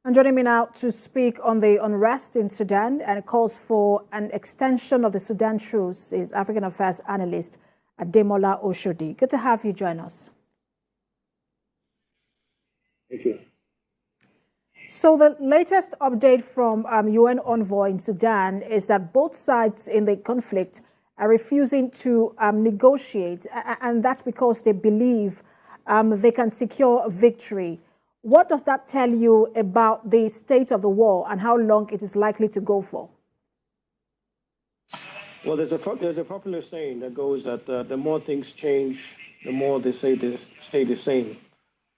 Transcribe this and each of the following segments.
And joining me now to speak on the unrest in Sudan and calls for an extension of the Sudan truce is African Affairs Analyst Ademola Oshodi. Good to have you join us. Thank you. So the latest update from UN envoy in Sudan is that both sides in the conflict are refusing to negotiate, and that's because they believe they can secure victory. What does that tell you about the state of the war and how long it is likely to go for? Well, there's a popular saying that goes that the more things change, the more they say they stay the same.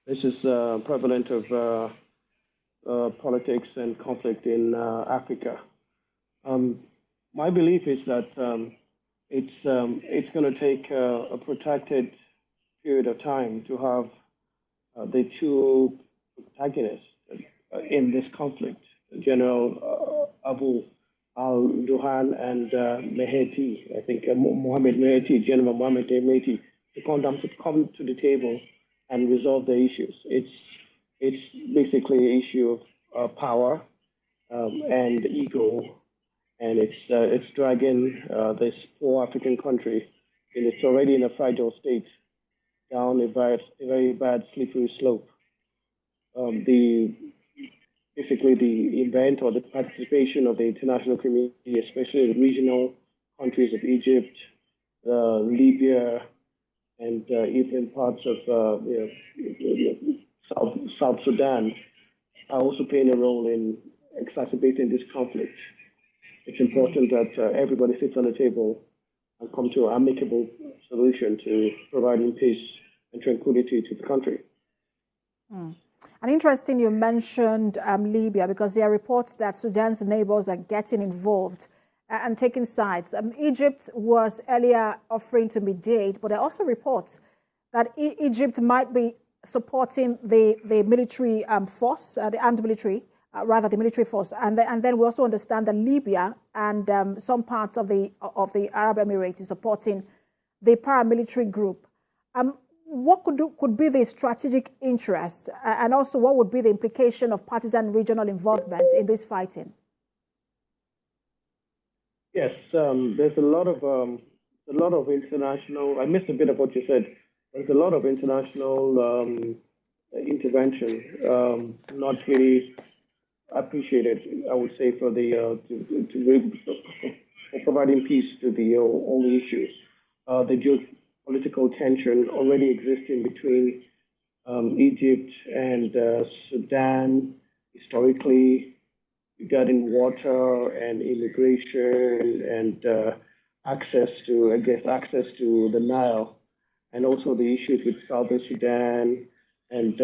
This is prevalent of politics and conflict in Africa. My belief is that it's going to take a protracted period of time to have the two protagonists in this conflict, General Abu al-Duhan and Mehdi, I think Mohammed Mehdi, General Mohammed Mehdi, to come to the table and resolve the issues. It's basically an issue of power and ego, and it's dragging this poor African country, and it's already in a fragile state, down a very bad slippery slope. Basically the event or the participation of the international community, especially the regional countries of Egypt, Libya, and even parts of South Sudan, are also playing a role in exacerbating this conflict. It's important that everybody sits on the table and come to an amicable solution to providing peace and tranquility to the country. And interesting you mentioned Libya, because there are reports that Sudan's neighbors are getting involved and taking sides. Egypt was earlier offering to mediate, but there are also reports that Egypt might be supporting the military force, the armed military, the military force. And then we also understand that Libya and some parts of the Arab Emirates is supporting the paramilitary group. What could be the strategic interest, and also what would be the implication of partisan regional involvement in this fighting? Yes, there's a lot of international. I missed a bit of what you said. There's a lot of international intervention, not really appreciated, I would say, for the for providing peace to the all the issues. The geopolitical tension already existing between Egypt and Sudan historically, regarding water and immigration and access to the Nile, and also the issues with Southern Sudan and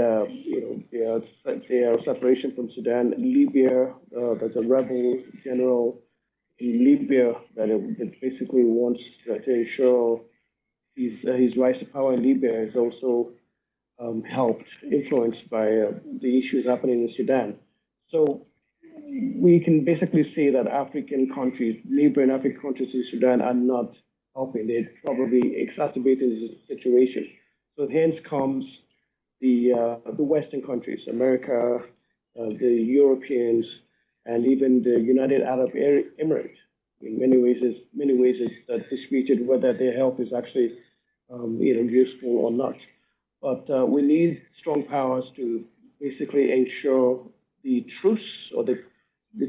their separation from Sudan. Libya, there's a rebel general in Libya that basically wants to ensure his rise to power in Libya is also influenced by the issues happening in Sudan. So we can basically say that neighboring African countries in Sudan are not helping. They're probably exacerbating the situation. So hence comes the Western countries, America, the Europeans, and even the United Arab Emirates. In many ways, it's disputed whether their help is actually useful or not. But we need strong powers to basically ensure the truce, or the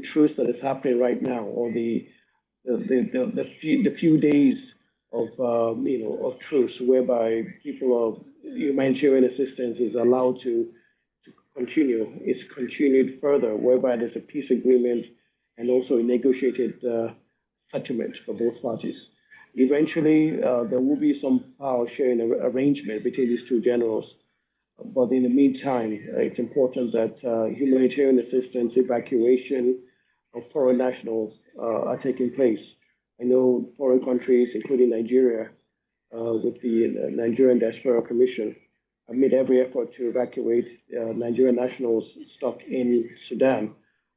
truce that is happening right now, or the few days of truce, whereby humanitarian assistance is allowed to continue. It's continued further, whereby there's a peace agreement and also a negotiated settlement for both parties. Eventually, there will be some power sharing arrangement between these two generals. But in the meantime, it's important that humanitarian assistance, evacuation of foreign nationals are taking place. I know foreign countries, including Nigeria, with the Nigerian Diaspora Commission, have made every effort to evacuate Nigerian nationals stuck in Sudan.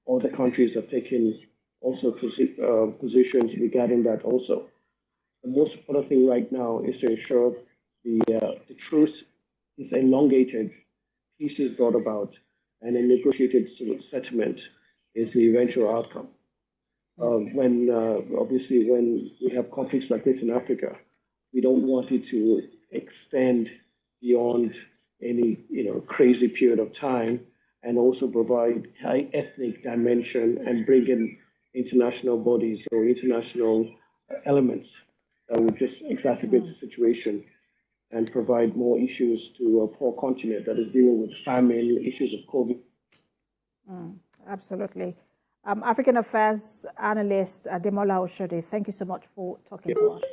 Other countries have taken also positions regarding that also. The most important thing right now is to ensure the truce is elongated, peace is brought about, and a negotiated settlement is the eventual outcome. Obviously, when we have conflicts like this in Africa, we don't want it to extend beyond any crazy period of time, and also provide high ethnic dimension and bring in international bodies or international elements that would just exacerbate the situation and provide more issues to a poor continent that is dealing with famine, issues of COVID. Absolutely. African Affairs Analyst Ademola Oshodi, thank you so much for talking to us.